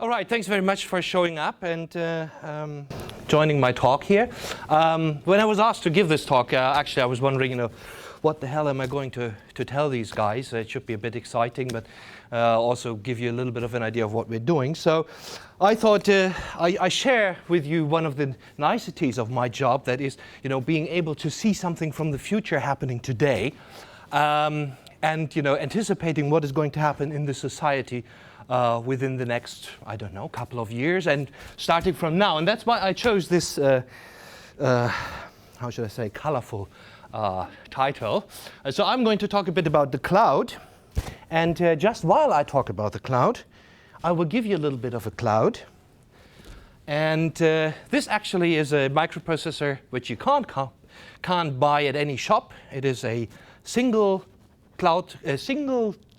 All right, thanks very much for showing up and joining my talk here. When I was asked to give this talk, actually I was wondering, what the hell am I going to tell these guys? It should be a bit exciting, but also give you a little bit of an idea of what we're doing. So I thought I share with you one of the niceties of my job, that is, being able to see something from the future happening today, and anticipating what is going to happen in the society within the next, I don't know, couple of years, and starting from now. And that's why I chose this, how should I say, colorful title. So I'm going to talk a bit about the cloud. And just while I talk about the cloud, I will give you a little bit of a cloud. And this actually is a microprocessor which you can't buy at any shop. It is a single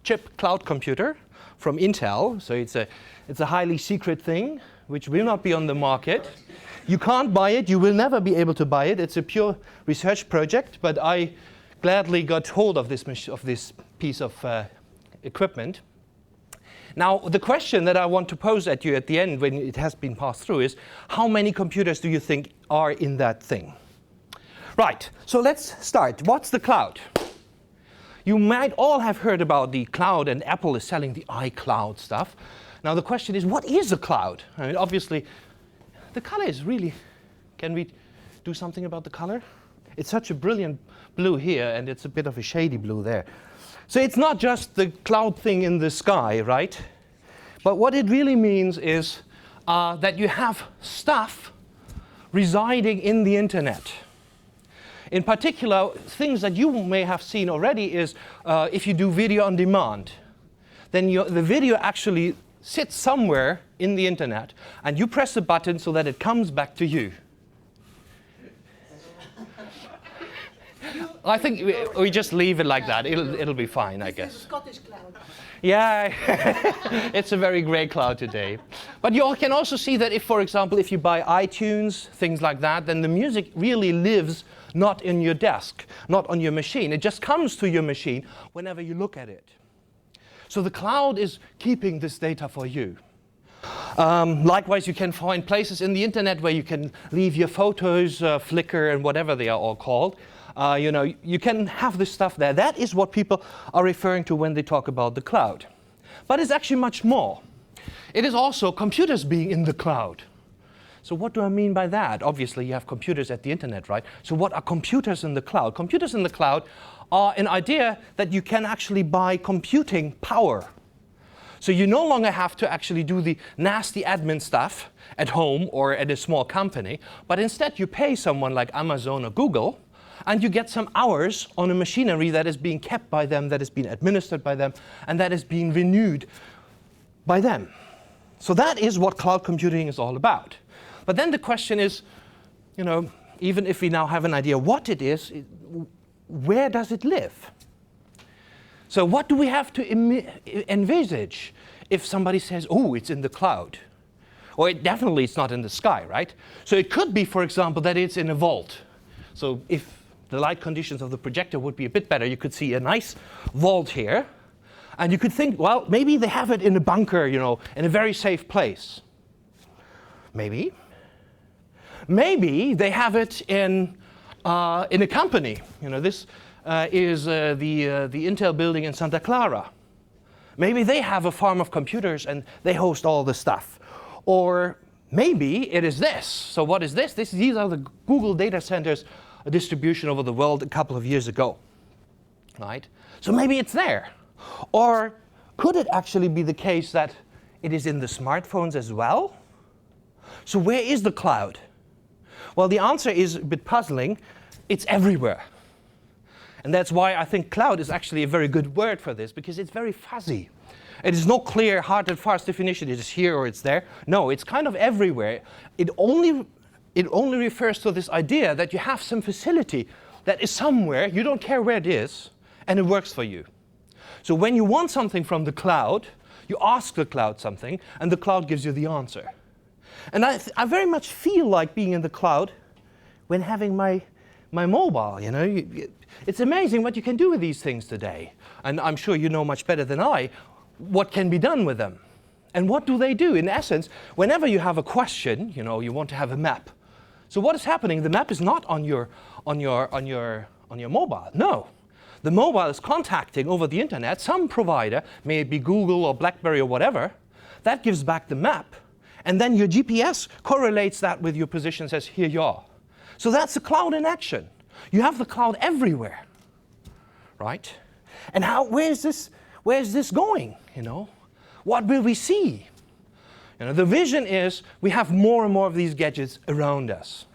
chip cloud computer from Intel. So it's a highly secret thing which will not be on the market. You can't buy it. You will never be able to buy it. It's a pure research project, but I gladly got hold of this piece of equipment. Now, the question that I want to pose at you at the end, when it has been passed through, is how many computers do you think are in that thing? Right, so let's start. What's the cloud? You might all have heard about the cloud, and Apple is selling the iCloud stuff. Now the question is, what is a cloud? I mean, obviously, the color is really... Can we do something about the color? It's such a brilliant blue here, and it's a bit of a shady blue there. So it's not just the cloud thing in the sky, right? But what it really means is that you have stuff residing in the internet. In particular, things that you may have seen already is if you do video on demand, then the video actually sits somewhere in the internet, and you press a button so that it comes back to you. I think we just leave it like that. It'll be fine, I guess. It's a Scottish cloud. Yeah, it's a very grey cloud today. But you can also see that if, for example, if you buy iTunes, things like that, then the music really lives not in your desk, not on your machine. It just comes to your machine whenever you look at it. So the cloud is keeping this data for you. Likewise, you can find places in the internet where you can leave your photos, Flickr and whatever they are all called. You can have this stuff there. That is what people are referring to when they talk about the cloud. But it's actually much more. It is also computers being in the cloud. So what do I mean by that? Obviously, you have computers at the internet, right? So what are computers in the cloud? Computers in the cloud are an idea that you can actually buy computing power. So you no longer have to actually do the nasty admin stuff at home or at a small company, but instead you pay someone like Amazon or Google, and you get some hours on a machinery that is being kept by them, that is being administered by them, and that is being renewed by them. So that is what cloud computing is all about. But then the question is, even if we now have an idea what it is, where does it live? So what do we have to envisage if somebody says, oh, it's in the cloud? Or definitely it's not in the sky, right? So it could be, for example, that it's in a vault. So if the light conditions of the projector would be a bit better, you could see a nice vault here. And you could think, well, maybe they have it in a bunker, in a very safe place. Maybe. Maybe they have it in a company. This is the Intel building in Santa Clara. Maybe they have a farm of computers and they host all the stuff. Or maybe it is this. So what is this? These are the Google data centers distribution over the world a couple of years ago. Right? So maybe it's there. Or could it actually be the case that it is in the smartphones as well? So where is the cloud? Well, the answer is a bit puzzling. It's everywhere. And that's why I think cloud is actually a very good word for this, because it's very fuzzy. It is no clear, hard and fast definition. It is here or it's there. No, it's kind of everywhere. It only refers to this idea that you have some facility that is somewhere, you don't care where it is, and it works for you. So when you want something from the cloud, you ask the cloud something, and the cloud gives you the answer. And I very much feel like being in the cloud when having my mobile, It's amazing what you can do with these things today. And I'm sure you know much better than I what can be done with them. And what do they do? In essence, whenever you have a question, you know, you want to have a map. So what is happening? The map is not on your mobile. No. The mobile is contacting over the internet some provider, may it be Google or BlackBerry or whatever, that gives back the map. And then your GPS correlates that with your position and says, here you are. So that's the cloud in action. You have the cloud everywhere, right? And where is this going, you know? What will we see? You know, the vision is we have more and more of these gadgets around us.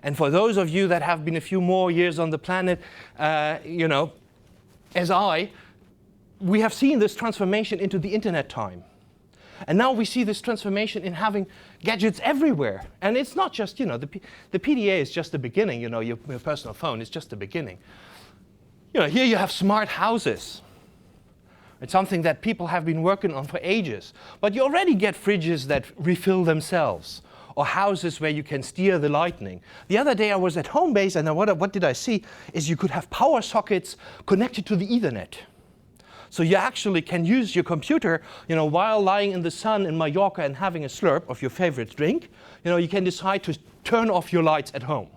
And for those of you that have been a few more years on the planet, you know, as we have seen this transformation into the internet time. And now we see this transformation in having gadgets everywhere. And it's not just, you know, the PDA is just the beginning, you know, your personal phone is just the beginning. You know, here you have smart houses. It's something that people have been working on for ages. But you already get fridges that refill themselves, or houses where you can steer the lighting. The other day I was at home base, and what did I see? Is you could have power sockets connected to the Ethernet. So you actually can use your computer, you know, while lying in the sun in Mallorca and having a slurp of your favorite drink. You know, you can decide to turn off your lights at home,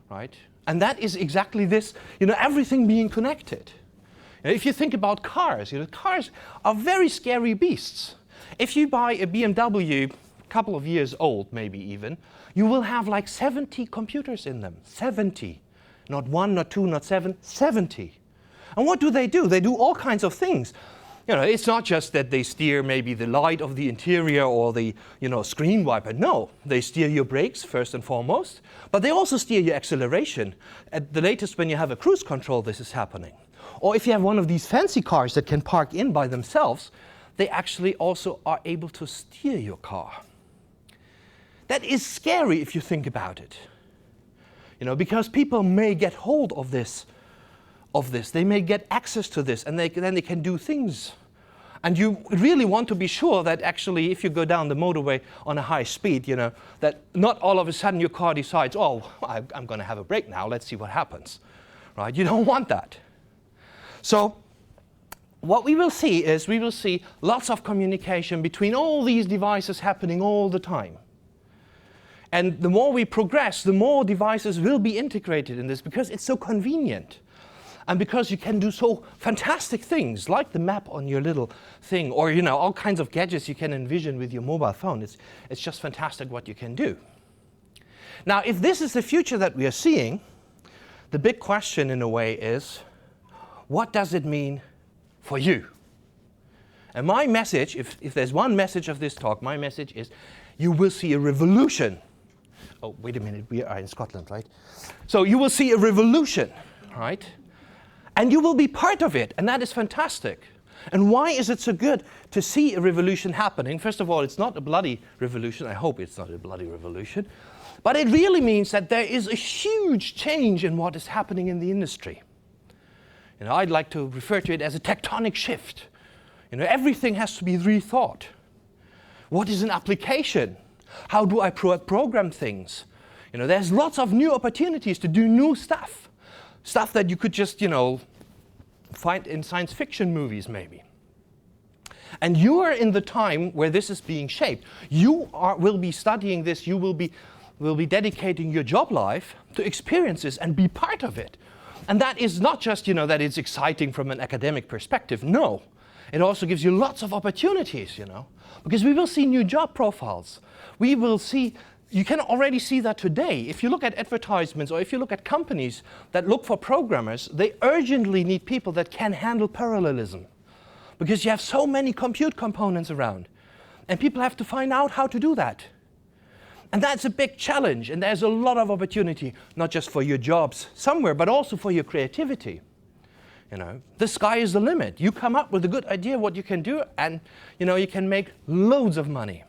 right? And that is exactly this, you know, everything being connected. You know, if you think about cars, you know, cars are very scary beasts. If you buy a BMW, a couple of years old maybe even, you will have like 70 computers in them. 70. Not 1, not 2, not 7, 70. And what do? They do all kinds of things. You know, it's not just that they steer maybe the light of the interior or the, you know, screen wiper. No, they steer your brakes first and foremost, but they also steer your acceleration. At the latest, when you have a cruise control, this is happening. Or if you have one of these fancy cars that can park in by themselves, they actually also are able to steer your car. That is scary if you think about it. You know, because people may get hold of this. They may get access to this, and then they can do things. And you really want to be sure that actually if you go down the motorway on a high speed, you know, that not all of a sudden your car decides, oh, I'm going to have a break now, let's see what happens. Right? You don't want that. So what we will see is we will see lots of communication between all these devices happening all the time. And the more we progress, the more devices will be integrated in this because it's so convenient. And because you can do so fantastic things like the map on your little thing, or, you know, all kinds of gadgets you can envision with your mobile phone. It's just fantastic what you can do. Now, if this is the future that we are seeing, the big question in a way is, what does it mean for you? And my message, if there's one message of this talk, my message is, you will see a revolution. Oh, wait a minute, we are in Scotland, right? So you will see a revolution, right? And you will be part of it, and that is fantastic. And why is it so good to see a revolution happening? First of all, it's not a bloody revolution. I hope it's not a bloody revolution. But it really means that there is a huge change in what is happening in the industry. You know, I'd like to refer to it as a tectonic shift. You know, everything has to be rethought. What is an application? How do I program things? You know, there's lots of new opportunities to do new stuff. Stuff that you could just, you know, find in science fiction movies maybe. And you are in the time where this is being shaped. You will be studying this, you will be dedicating your job life to experiences and be part of it. And that is not just, you know, that it's exciting from an academic perspective. No. It also gives you lots of opportunities, you know, because we will see new job profiles. We will see, you can already see that today. If you look at advertisements or if you look at companies that look for programmers, they urgently need people that can handle parallelism because you have so many compute components around and people have to find out how to do that. And that's a big challenge, and there's a lot of opportunity, not just for your jobs somewhere, but also for your creativity. You know, the sky is the limit. You come up with a good idea what you can do, and you know, you can make loads of money.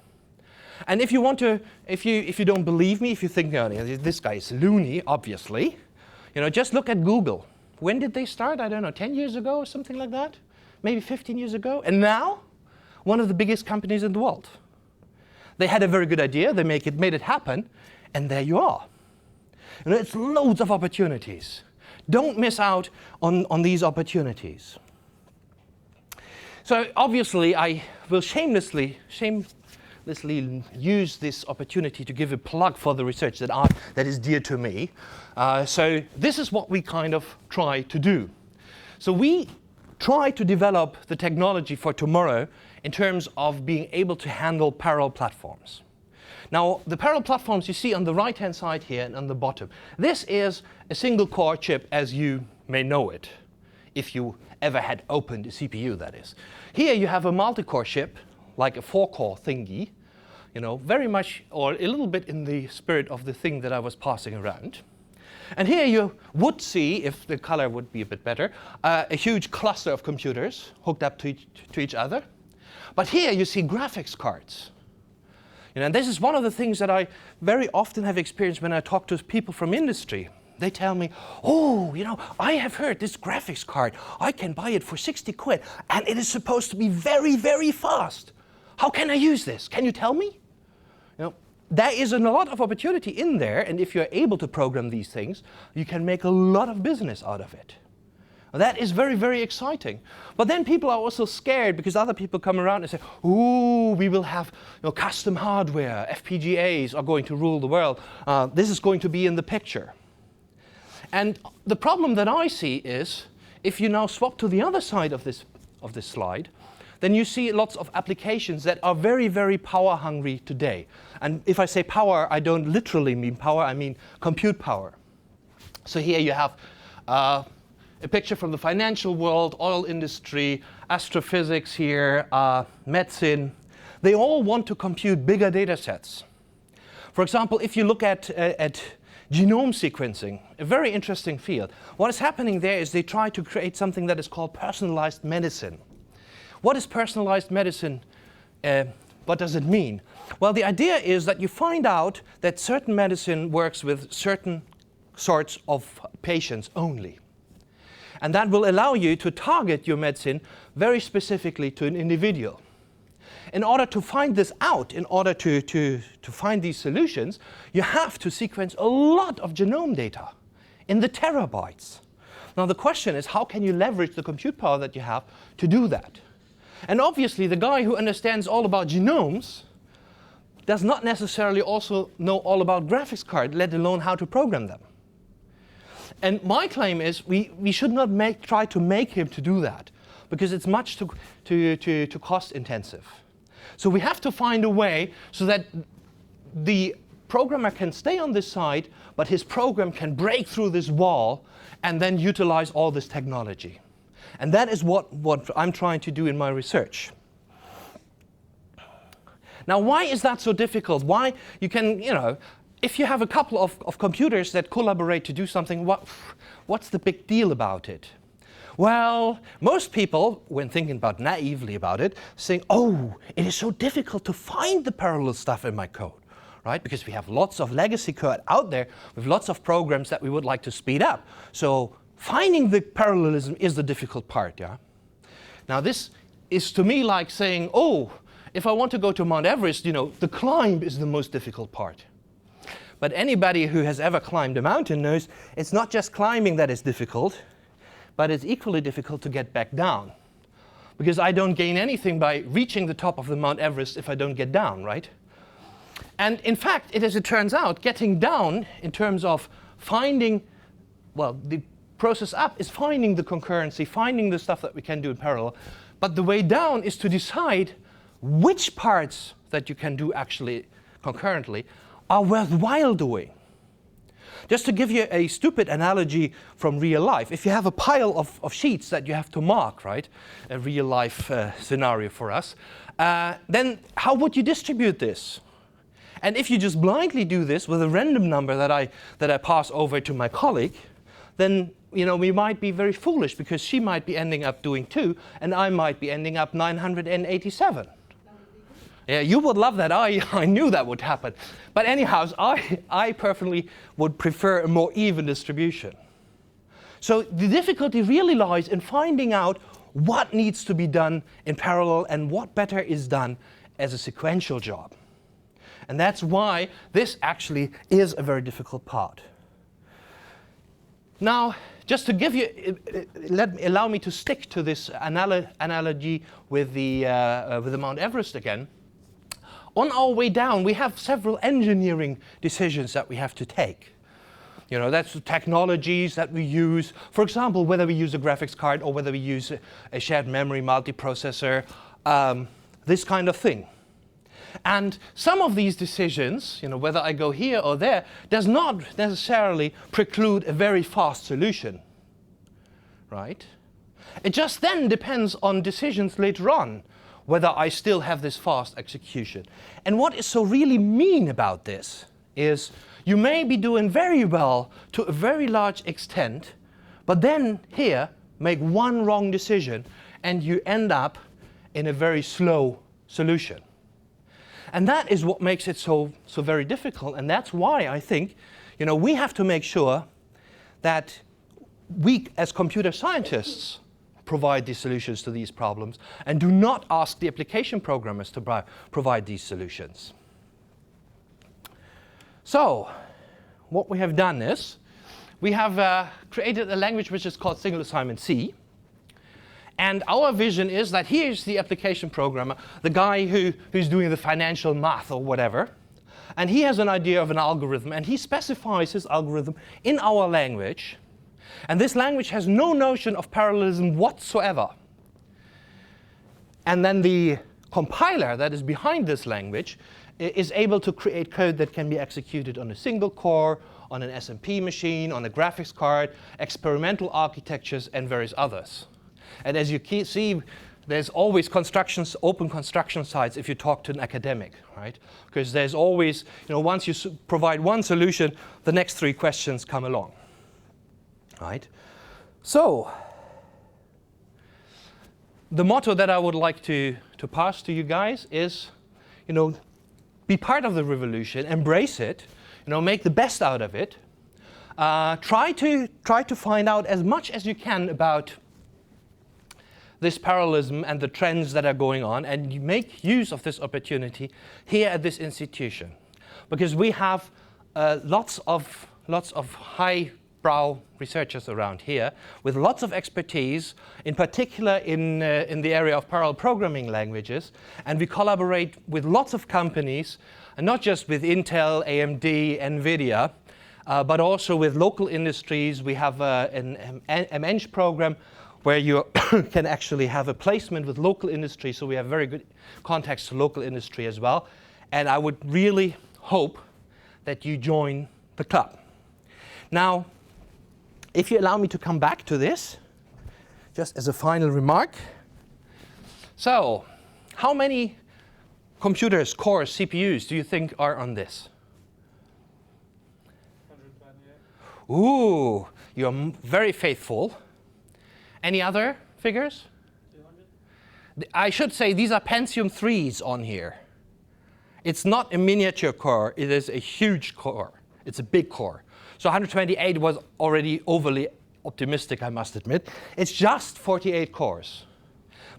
And if you want to, if you don't believe me, if you think, oh, this guy is loony, obviously, you know, just look at Google. When did they start? I don't know, 10 years ago or something like that? Maybe 15 years ago? And now, one of the biggest companies in the world. They had a very good idea, they made it happen, and there you are. You know, it's loads of opportunities. Don't miss out on these opportunities. So obviously, I will shamelessly use this opportunity to give a plug for the research that is dear to me. So this is what we kind of try to do. So we try to develop the technology for tomorrow in terms of being able to handle parallel platforms. Now, the parallel platforms you see on the right-hand side here and on the bottom. This is a single-core chip as you may know it, if you ever had opened a CPU, that is. Here you have a multi-core chip, like a 4-core thingy, you know, very much or a little bit in the spirit of the thing that I was passing around. And here you would see, if the color would be a bit better, a huge cluster of computers hooked up to each other. But here you see graphics cards. You know, and this is one of the things that I very often have experienced when I talk to people from industry. They tell me, oh, you know, I have heard this graphics card, I can buy it for 60 quid, and it is supposed to be very, very fast. How can I use this? Can you tell me? You know, there is a lot of opportunity in there, and if you're able to program these things, you can make a lot of business out of it. That is very, very exciting. But then people are also scared because other people come around and say, ooh, we will have, you know, custom hardware, FPGAs are going to rule the world. This is going to be in the picture. And the problem that I see is, if you now swap to the other side of this slide, then you see lots of applications that are very, very power hungry today. And if I say power, I don't literally mean power, I mean compute power. So here you have a picture from the financial world, oil industry, astrophysics here, medicine. They all want to compute bigger data sets. For example, if you look at genome sequencing, a very interesting field. What is happening there is they try to create something that is called personalized medicine. What is personalized medicine? What does it mean? Well, the idea is that you find out that certain medicine works with certain sorts of patients only. And that will allow you to target your medicine very specifically to an individual. In order to find this out, in order to find these solutions, you have to sequence a lot of genome data in the terabytes. Now the question is, how can you leverage the compute power that you have to do that? And obviously the guy who understands all about genomes does not necessarily also know all about graphics cards, let alone how to program them. And my claim is we should not try to make him to do that, because it's much too cost intensive. So we have to find a way so that the programmer can stay on this side, but his program can break through this wall and then utilize all this technology. And that is what I'm trying to do in my research. Now, why is that so difficult? Why you can, you know, if you have a couple of computers that collaborate to do something, what's the big deal about it? Well, most people, when thinking about naively about it, saying, oh, it is so difficult to find the parallel stuff in my code, right? Because we have lots of legacy code out there with lots of programs that we would like to speed up. So finding the parallelism is the difficult part, yeah? Now this is to me like saying, oh, if I want to go to Mount Everest, you know, the climb is the most difficult part. But anybody who has ever climbed a mountain knows it's not just climbing that is difficult, but it's equally difficult to get back down. Because I don't gain anything by reaching the top of the Mount Everest if I don't get down, right? And in fact, as it turns out, getting down in terms of finding, well, the process up is finding the concurrency, finding the stuff that we can do in parallel. But the way down is to decide which parts that you can do actually concurrently are worthwhile doing. Just to give you a stupid analogy from real life, if you have a pile of sheets that you have to mark, right, a real life scenario for us, then how would you distribute this? And if you just blindly do this with a random number that I pass over to my colleague, then you know, we might be very foolish because she might be ending up doing 2 and I might be ending up 987. Yeah, you would love that. I knew that would happen. But anyhow, I personally would prefer a more even distribution. So the difficulty really lies in finding out what needs to be done in parallel and what better is done as a sequential job. And that's why this actually is a very difficult part. Now, just to give you, allow me to stick to this analogy with the Mount Everest again. On our way down, we have several engineering decisions that we have to take. You know, that's the technologies that we use. For example, whether we use a graphics card or whether we use a shared memory multiprocessor, this kind of thing. And some of these decisions, you know, whether I go here or there, does not necessarily preclude a very fast solution, right? It just then depends on decisions later on, whether I still have this fast execution. And what is so really mean about this is you may be doing very well to a very large extent, but then here make one wrong decision and you end up in a very slow solution. And that is what makes it so very difficult. And that's why I think, you know, we have to make sure that we as computer scientists provide these solutions to these problems and do not ask the application programmers to provide these solutions. So what we have done is we have created a language which is called single assignment C. And our vision is that here's the application programmer, the guy who's doing the financial math or whatever. And he has an idea of an algorithm, and he specifies his algorithm in our language. And this language has no notion of parallelism whatsoever. And then the compiler that is behind this language is able to create code that can be executed on a single core, on an SMP machine, on a graphics card, experimental architectures, and various others. And as you see, there's always open construction sites if you talk to an academic, right? Because there's always, you know, once you provide one solution, the next 3 questions come along, right? So the motto that I would like to pass to you guys is, you know, be part of the revolution, embrace it, you know, make the best out of it. Try to find out as much as you can about this parallelism and the trends that are going on, and you make use of this opportunity here at this institution, because we have lots of highbrow researchers around here with lots of expertise, in particular in the area of parallel programming languages, and we collaborate with lots of companies, and not just with Intel, AMD, NVIDIA, but also with local industries. We have an Eng program where you can actually have a placement with local industry, so we have very good contacts to local industry as well. And I would really hope that you join the club. Now, if you allow me to come back to this, just as a final remark. So, how many computers, cores, CPUs do you think are on this? 128. Ooh, you're very faithful. Any other figures? 200. I should say these are Pentium 3s on here. It's not a miniature core, it is a huge core. It's a big core. So 128 was already overly optimistic, I must admit. It's just 48 cores.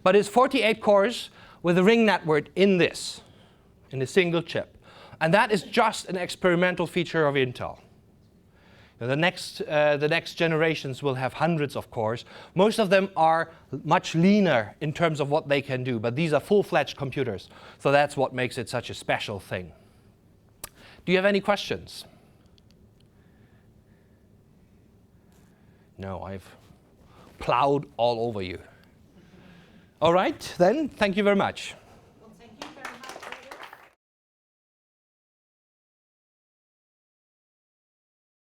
But it's 48 cores with a ring network in a single chip. And that is just an experimental feature of Intel. The next generations will have hundreds of cores. Most of them are much leaner in terms of what they can do, but these are full-fledged computers. So that's what makes it such a special thing. Do you have any questions? No, I've plowed all over you. All right, then, thank you very much.